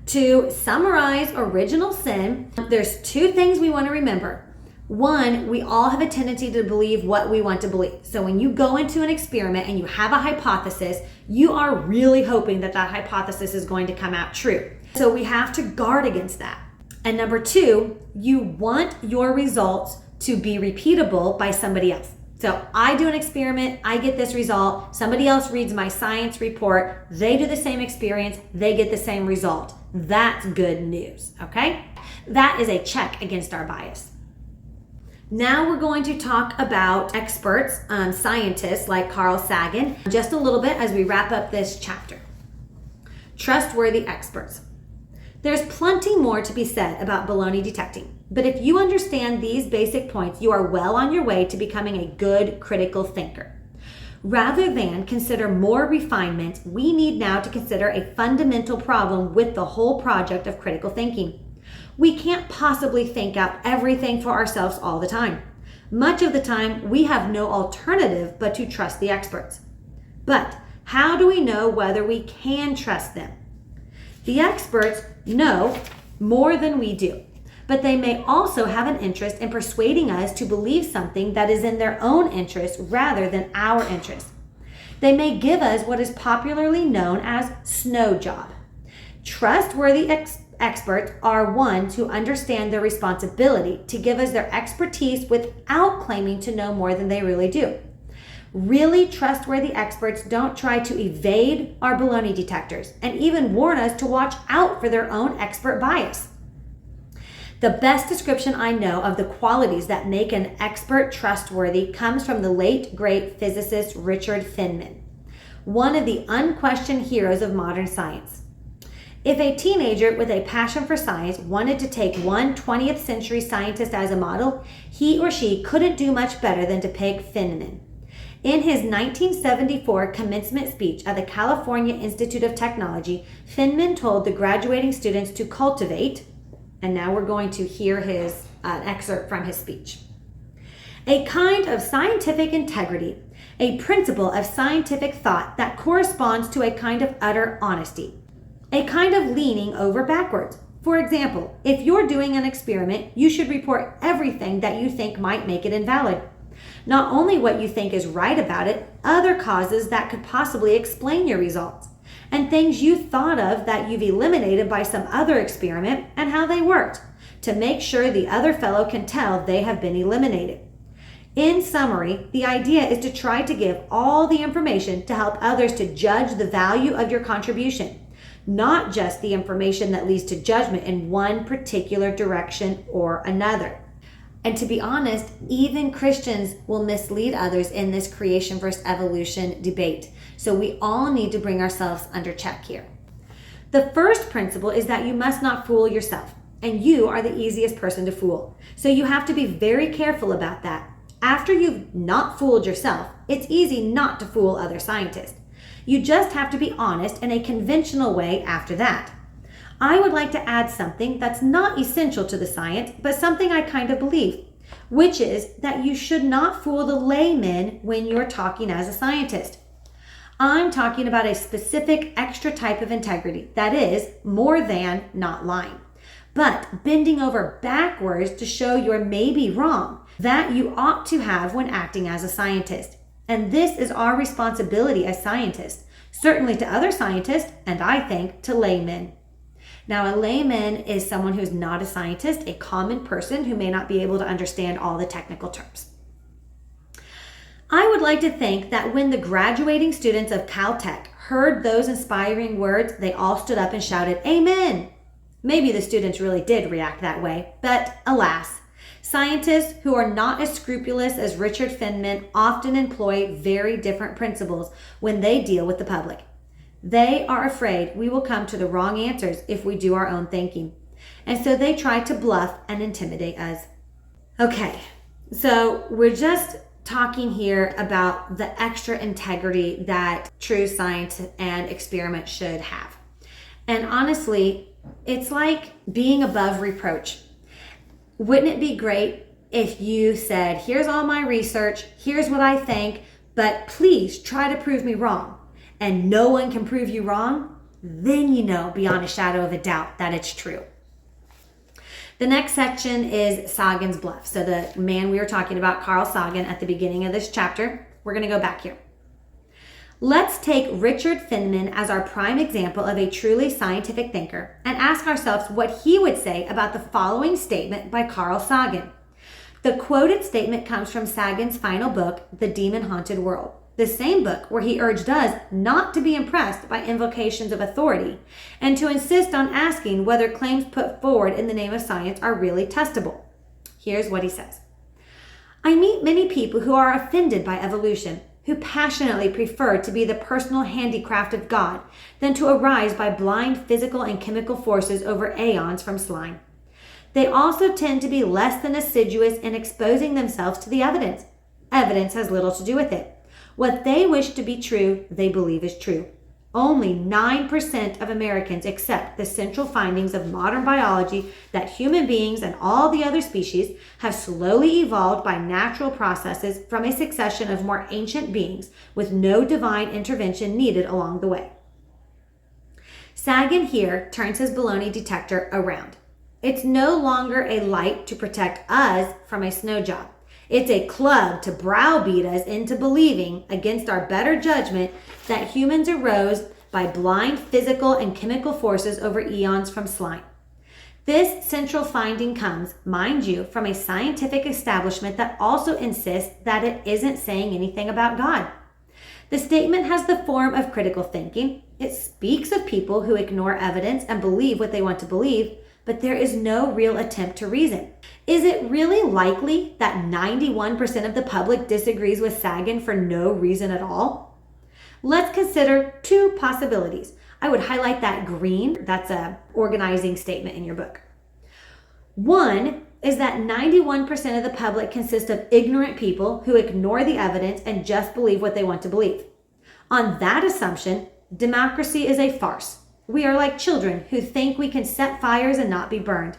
S1: To summarize original sin, there's 2 things we want to remember. One, we all have a tendency to believe what we want to believe. So when you go into an experiment and you have a hypothesis, you are really hoping that that hypothesis is going to come out true. So we have to guard against that. And number 2, you want your results to be repeatable by somebody else. So I do an experiment, I get this result, somebody else reads my science report, they do the same experience, they get the same result. That's good news, okay? That is a check against our bias. Now we're going to talk about experts, scientists like Carl Sagen, just a little bit as we wrap up this chapter. Trustworthy experts. There's plenty more to be said about baloney detecting, but if you understand these basic points, you are well on your way to becoming a good critical thinker. Rather than consider more refinements, we need now to consider a fundamental problem with the whole project of critical thinking. We can't possibly think out everything for ourselves all the time. Much of the time, we have no alternative but to trust the experts. But how do we know whether we can trust them? The experts know more than we do, but they may also have an interest in persuading us to believe something that is in their own interest rather than our interest. They may give us what is popularly known as snow job. Trustworthy experts are ones who understand their responsibility to give us their expertise without claiming to know more than they really do. Really trustworthy experts don't try to evade our baloney detectors and even warn us to watch out for their own expert bias. The best description I know of the qualities that make an expert trustworthy comes from the late, great physicist Richard Feynman, one of the unquestioned heroes of modern science. If a teenager with a passion for science wanted to take one 20th century scientist as a model, he or she couldn't do much better than to pick Feynman. In his 1974 commencement speech at the California Institute of Technology, Feynman told the graduating students to cultivate, and now we're going to hear his excerpt from his speech, a kind of scientific integrity, a principle of scientific thought that corresponds to a kind of utter honesty, a kind of leaning over backwards. For example, if you're doing an experiment, you should report everything that you think might make it invalid. Not only what you think is right about it, other causes that could possibly explain your results, and things you thought of that you've eliminated by some other experiment and how they worked, to make sure the other fellow can tell they have been eliminated. In summary, the idea is to try to give all the information to help others to judge the value of your contribution, not just the information that leads to judgment in one particular direction or another. And to be honest, even Christians will mislead others in this creation versus evolution debate. So we all need to bring ourselves under check here. The first principle is that you must not fool yourself, and you are the easiest person to fool. So you have to be very careful about that. After you've not fooled yourself, it's easy not to fool other scientists. You just have to be honest in a conventional way after that. I would like to add something that's not essential to the science, but something I kind of believe, which is that you should not fool the layman when you're talking as a scientist. I'm talking about a specific extra type of integrity, that is, more than not lying. but bending over backwards to show you're maybe wrong, that you ought to have when acting as a scientist. And this is our responsibility as scientists, certainly to other scientists, and I think to laymen. Now, a layman is someone who's not a scientist, a common person who may not be able to understand all the technical terms. I would like to think that when the graduating students of Caltech heard those inspiring words, they all stood up and shouted, "Amen." Maybe the students really did react that way, but alas, scientists who are not as scrupulous as Richard Feynman often employ very different principles when they deal with the public. They are afraid we will come to the wrong answers if we do our own thinking, and so they try to bluff and intimidate us. Okay, so we're just talking here about the extra integrity that true science and experiment should have. And honestly, it's like being above reproach. Wouldn't it be great if you said, here's all my research, here's what I think, but please try to prove me wrong, and no one can prove you wrong? Then you know beyond a shadow of a doubt that it's true. The next section is Sagan's bluff. So the man we were talking about, Carl Sagen, at the beginning of this chapter, we're going to go back here. Let's take Richard Feynman as our prime example of a truly scientific thinker and ask ourselves what he would say about the following statement by Carl Sagen. The quoted statement comes from Sagan's final book, The Demon-Haunted World, the same book where he urged us not to be impressed by invocations of authority and to insist on asking whether claims put forward in the name of science are really testable. Here's what he says. I meet many people who are offended by evolution, who passionately prefer to be the personal handicraft of God than to arise by blind physical and chemical forces over aeons from slime. They also tend to be less than assiduous in exposing themselves to the evidence. Evidence has little to do with it. What they wish to be true, they believe is true. Only 9% of Americans accept the central findings of modern biology that human beings and all the other species have slowly evolved by natural processes from a succession of more ancient beings with no divine intervention needed along the way. Sagen here turns his baloney detector around. It's no longer a light to protect us from a snow job. It's a club to browbeat us into believing, against our better judgment, that humans arose by blind physical and chemical forces over eons from slime. This central finding comes, mind you, from a scientific establishment that also insists that it isn't saying anything about God. The statement has the form of critical thinking. It speaks of people who ignore evidence and believe what they want to believe, but there is no real attempt to reason. Is it really likely that 91% of the public disagrees with Sagen for no reason at all? Let's consider two possibilities. I would highlight that green. That's an organizing statement in your book. One is that 91% of the public consists of ignorant people who ignore the evidence and just believe what they want to believe. On that assumption, democracy is a farce. We are like children who think we can set fires and not be burned.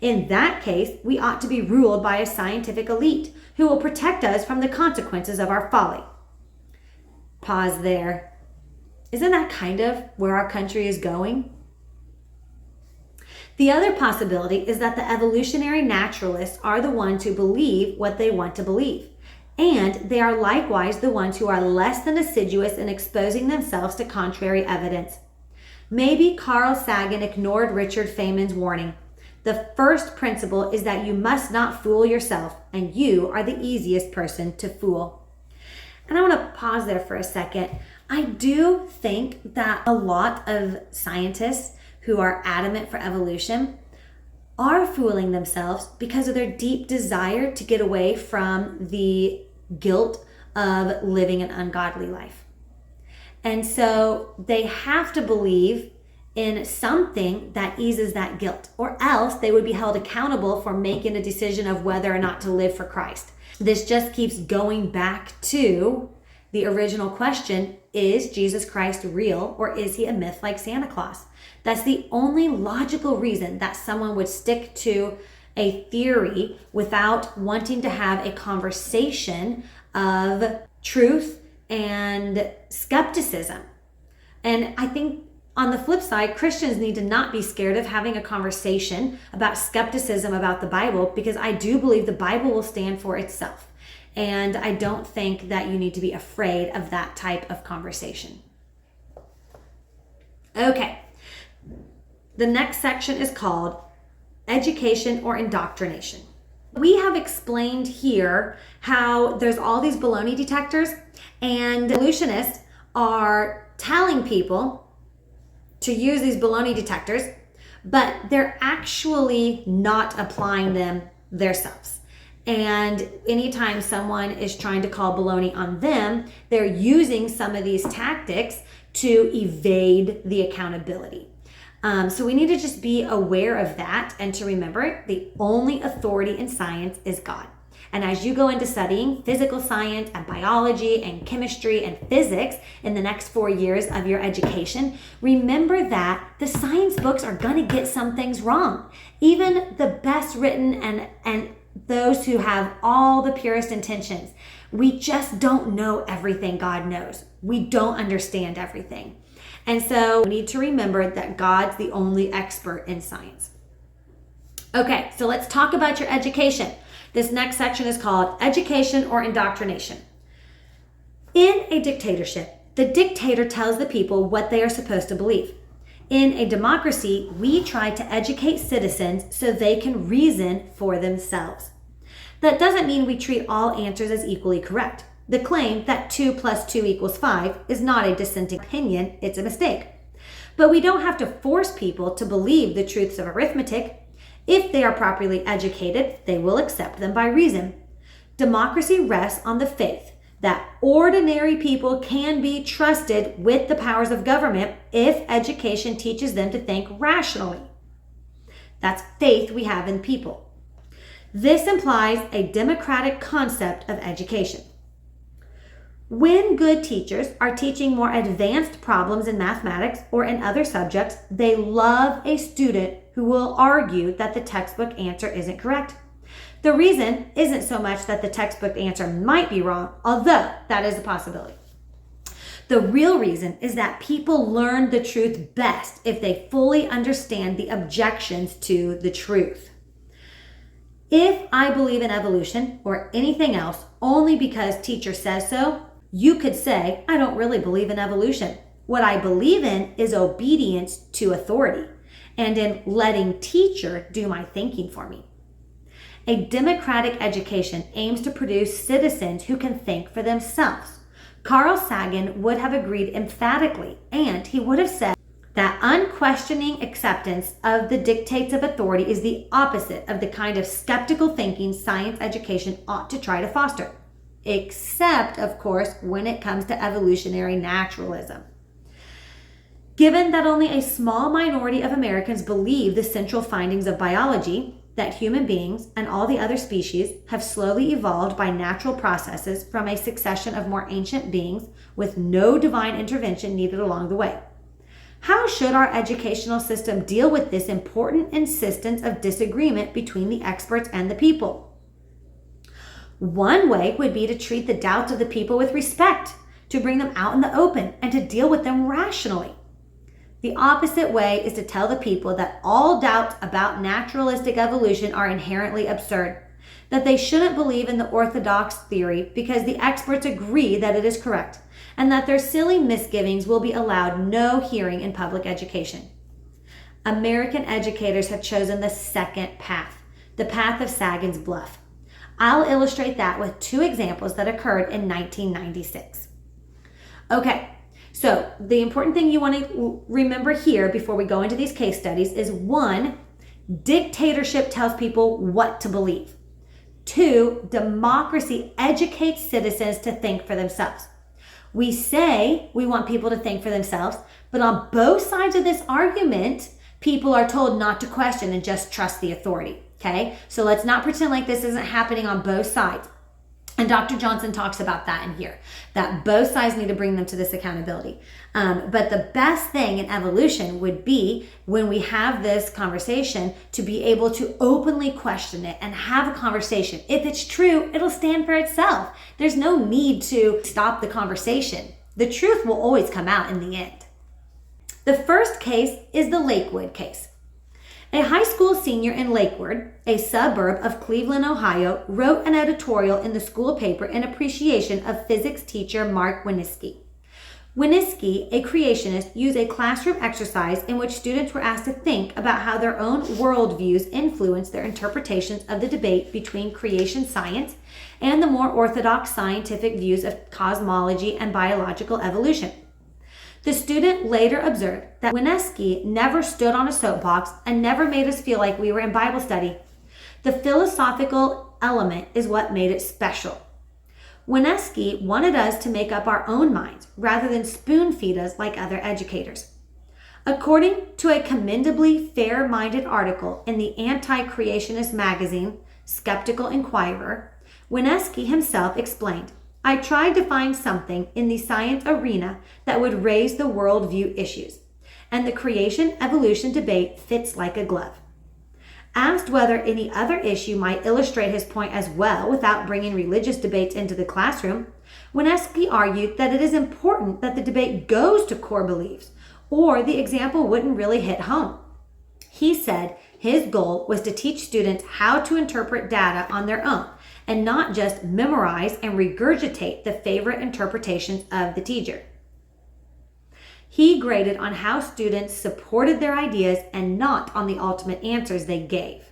S1: In that case, we ought to be ruled by a scientific elite who will protect us from the consequences of our folly. Pause there. Isn't that kind of where our country is going? The other possibility is that the evolutionary naturalists are the ones who believe what they want to believe, and they are likewise the ones who are less than assiduous in exposing themselves to contrary evidence. Maybe Carl Sagen ignored Richard Feynman's warning. The first principle is that you must not fool yourself, and you are the easiest person to fool. And I want to pause there for a second. I do think that a lot of scientists who are adamant for evolution are fooling themselves because of their deep desire to get away from the guilt of living an ungodly life. And so they have to believe in something that eases that guilt, or else they would be held accountable for making a decision of whether or not to live for Christ. This just keeps going back to the original question, is Jesus Christ real, or is he a myth like Santa Claus? That's the only logical reason that someone would stick to a theory without wanting to have a conversation of truth and skepticism. And I think On the flip side, Christians need to not be scared of having a conversation about skepticism about the Bible, because I do believe the Bible will stand for itself. And I don't think that you need to be afraid of that type of conversation. Okay. The next section is called education or indoctrination. We have explained here how there's all these baloney detectors, and evolutionists are telling people to use these baloney detectors, but they're actually not applying them themselves. And anytime someone is trying to call baloney on them, they're using some of these tactics to evade the accountability. So we need to just be aware of that and to remember the only authority in science is God. And as you go into studying physical science and biology and chemistry and physics in the next 4 years of your education, remember that the science books are going to get some things wrong. Even the best written and those who have all the purest intentions, we just don't know everything God knows. We don't understand everything. And so we need to remember that God's the only expert in science. Okay, so let's talk about your education. This next section is called education or indoctrination. In a dictatorship, the dictator tells the people what they are supposed to believe. In a democracy, we try to educate citizens so they can reason for themselves. That doesn't mean we treat all answers as equally correct. The claim that 2 + 2 = 5 is not a dissenting opinion, it's a mistake. But we don't have to force people to believe the truths of arithmetic. If they are properly educated, they will accept them by reason. Democracy rests on the faith that ordinary people can be trusted with the powers of government if education teaches them to think rationally. That's faith we have in people. This implies a democratic concept of education. When good teachers are teaching more advanced problems in mathematics or in other subjects, they love a student who will argue that the textbook answer isn't correct. The reason isn't so much that the textbook answer might be wrong, although that is a possibility. The real reason is that people learn the truth best if they fully understand the objections to the truth. If I believe in evolution or anything else only because teacher says so, you could say, I don't really believe in evolution. What I believe in is obedience to authority and in letting teacher do my thinking for me. A democratic education aims to produce citizens who can think for themselves. Carl Sagen would have agreed emphatically, and he would have said that unquestioning acceptance of the dictates of authority is the opposite of the kind of skeptical thinking science education ought to try to foster. Except, of course, when it comes to evolutionary naturalism. Given that only a small minority of Americans believe the central findings of biology, that human beings and all the other species have slowly evolved by natural processes from a succession of more ancient beings with no divine intervention needed along the way. How should our educational system deal with this important insistence of disagreement between the experts and the people? One way would be to treat the doubts of the people with respect, to bring them out in the open, and to deal with them rationally. The opposite way is to tell the people that all doubts about naturalistic evolution are inherently absurd, that they shouldn't believe in the orthodox theory because the experts agree that it is correct, and that their silly misgivings will be allowed no hearing in public education. American educators have chosen the second path, the path of Sagan's bluff. I'll illustrate that with 2 examples that occurred in 1996. Okay, so the important thing you want to remember here before we go into these case studies is 1, dictatorship tells people what to believe. 2, democracy educates citizens to think for themselves. We say we want people to think for themselves, but on both sides of this argument, people are told not to question and just trust the authority. Okay, so let's not pretend like this isn't happening on both sides. And Dr. Johnson talks about that in here, that both sides need to bring them to this accountability. But the best thing in evolution would be when we have this conversation to be able to openly question it and have a conversation. If it's true, it'll stand for itself. There's no need to stop the conversation. The truth will always come out in the end. The first case is the Lakewood case. A high school senior in Lakewood, a suburb of Cleveland, Ohio, wrote an editorial in the school paper in appreciation of physics teacher Mark Winniski. Winniski, a creationist, used a classroom exercise in which students were asked to think about how their own worldviews influence their interpretations of the debate between creation science and the more orthodox scientific views of cosmology and biological evolution. The student later observed that Winniski never stood on a soapbox and never made us feel like we were in Bible study. The philosophical element is what made it special. Winniski wanted us to make up our own minds rather than spoon-feed us like other educators. According to a commendably fair-minded article in the anti-creationist magazine, Skeptical Inquirer, Winniski himself explained, "I tried to find something in the science arena that would raise the worldview issues, and the creation-evolution debate fits like a glove." Asked whether any other issue might illustrate his point as well without bringing religious debates into the classroom, Winniski argued that it is important that the debate goes to core beliefs, or the example wouldn't really hit home. He said his goal was to teach students how to interpret data on their own, and not just memorize and regurgitate the favorite interpretations of the teacher. He graded on how students supported their ideas and not on the ultimate answers they gave.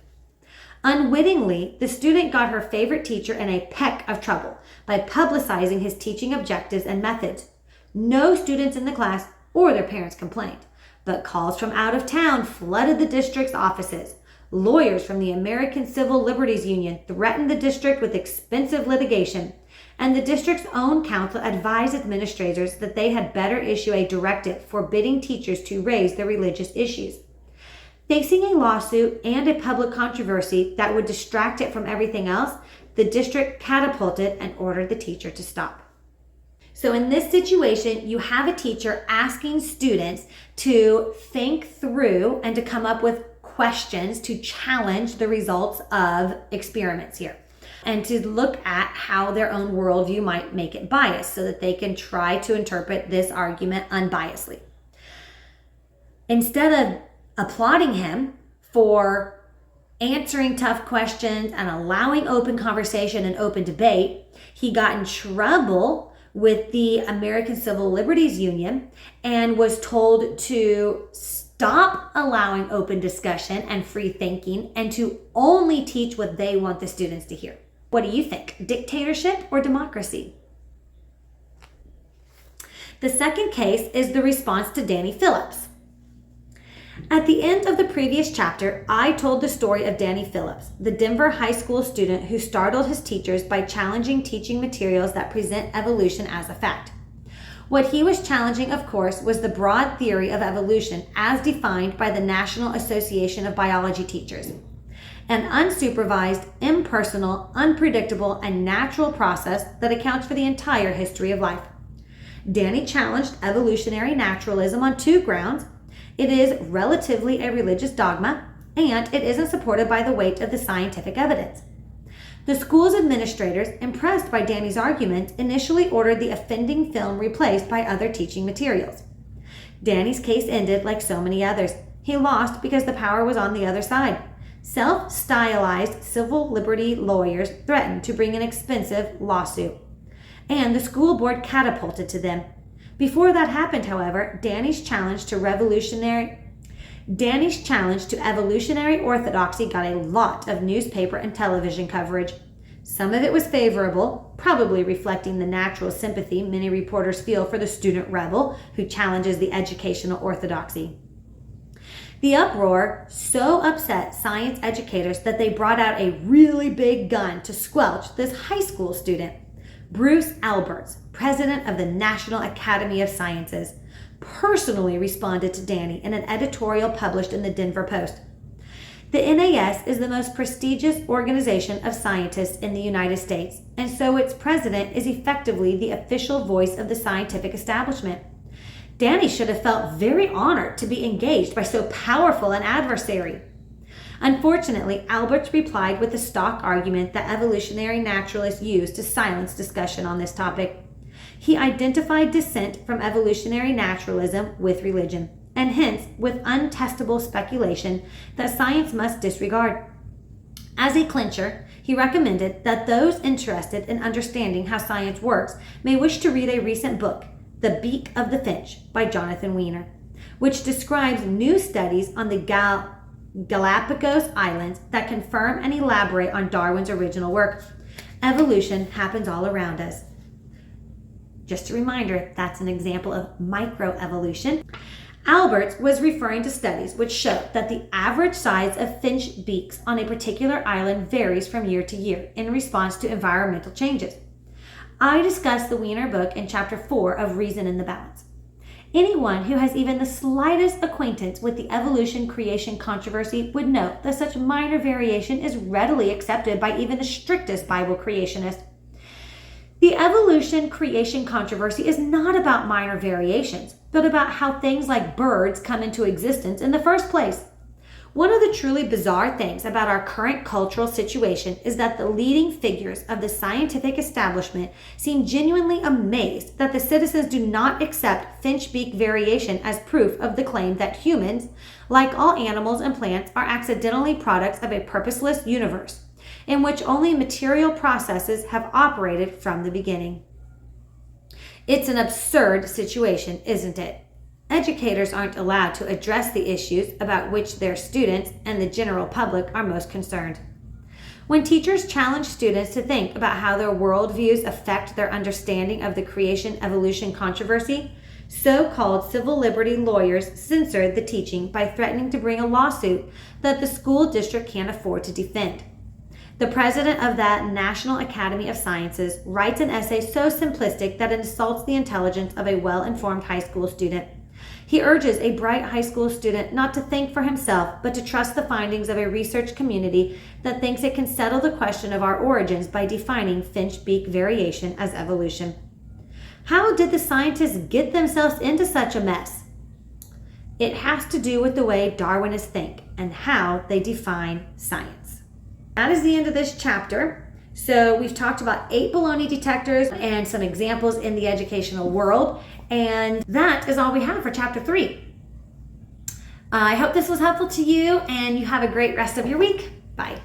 S1: Unwittingly, the student got her favorite teacher in a peck of trouble by publicizing his teaching objectives and methods. No students in the class or their parents complained, but calls from out of town flooded the district's offices. Lawyers from the American Civil Liberties Union threatened the district with expensive litigation, and the district's own counsel advised administrators that they had better issue a directive forbidding teachers to raise their religious issues. Facing a lawsuit and a public controversy that would distract it from everything else, the district catapulted and ordered the teacher to stop. So in this situation, you have a teacher asking students to think through and to come up with questions to challenge the results of experiments here, and to look at how their own worldview might make it biased so that they can try to interpret this argument unbiasedly. Instead of applauding him for answering tough questions and allowing open conversation and open debate, he got in trouble with the American Civil Liberties Union and was told to stop allowing open discussion and free thinking and to only teach what they want the students to hear. What do you think? Dictatorship or democracy? The second case is the response to Danny Phillips. At the end of the previous chapter, I told the story of Danny Phillips, the Denver high school student who startled his teachers by challenging teaching materials that present evolution as a fact. What he was challenging, of course, was the broad theory of evolution as defined by the National Association of Biology Teachers, an unsupervised, impersonal, unpredictable, and natural process that accounts for the entire history of life. Danny challenged evolutionary naturalism on two grounds. It is relatively a religious dogma, and it isn't supported by the weight of the scientific evidence. The school's administrators, impressed by Danny's argument, initially ordered the offending film replaced by other teaching materials. Danny's case ended like so many others. He lost because the power was on the other side. Self-stylized civil liberty lawyers threatened to bring an expensive lawsuit, and the school board catapulted to them. Before that happened, however, Danny's challenge to evolutionary orthodoxy got a lot of newspaper and television coverage. Some of it was favorable, probably reflecting the natural sympathy many reporters feel for the student rebel who challenges the educational orthodoxy. The uproar so upset science educators that they brought out a really big gun to squelch this high school student. Bruce Alberts, president of the National Academy of Sciences, personally responded to Danny in an editorial published in the Denver Post. The NAS is the most prestigious organization of scientists in the United States, and so its president is effectively the official voice of the scientific establishment. Danny should have felt very honored to be engaged by so powerful an adversary. Unfortunately, Alberts replied with the stock argument that evolutionary naturalists use to silence discussion on this topic. He identified dissent from evolutionary naturalism with religion. and hence with untestable speculation that science must disregard. As a clincher, he recommended that those interested in understanding how science works may wish to read a recent book, The Beak of the Finch by Jonathan Weiner, which describes new studies on the Galapagos Islands that confirm and elaborate on Darwin's original work. Evolution happens all around us. Just a reminder, that's an example of microevolution. Alberts was referring to studies which show that the average size of finch beaks on a particular island varies from year to year in response to environmental changes. I discussed the Weiner book in Chapter 4 of Reason in the Balance. Anyone who has even the slightest acquaintance with the evolution-creation controversy would note that such minor variation is readily accepted by even the strictest Bible creationist. The evolution-creation controversy is not about minor variations, but about how things like birds come into existence in the first place. One of the truly bizarre things about our current cultural situation is that the leading figures of the scientific establishment seem genuinely amazed that the citizens do not accept finch beak variation as proof of the claim that humans, like all animals and plants, are accidentally products of a purposeless universe, in which only material processes have operated from the beginning. It's an absurd situation, isn't it? Educators aren't allowed to address the issues about which their students and the general public are most concerned. When teachers challenge students to think about how their worldviews affect their understanding of the creation-evolution controversy, so-called civil liberty lawyers censor the teaching by threatening to bring a lawsuit that the school district can't afford to defend. The president of that National Academy of Sciences writes an essay so simplistic that it insults the intelligence of a well-informed high school student. He urges a bright high school student not to think for himself, but to trust the findings of a research community that thinks it can settle the question of our origins by defining finch beak variation as evolution. How did the scientists get themselves into such a mess? It has to do with the way Darwinists think and how they define science. That is the end of this chapter. So we've talked about 8 baloney detectors and some examples in the educational world. And that is all we have for chapter 3. I hope this was helpful to you and you have a great rest of your week. Bye.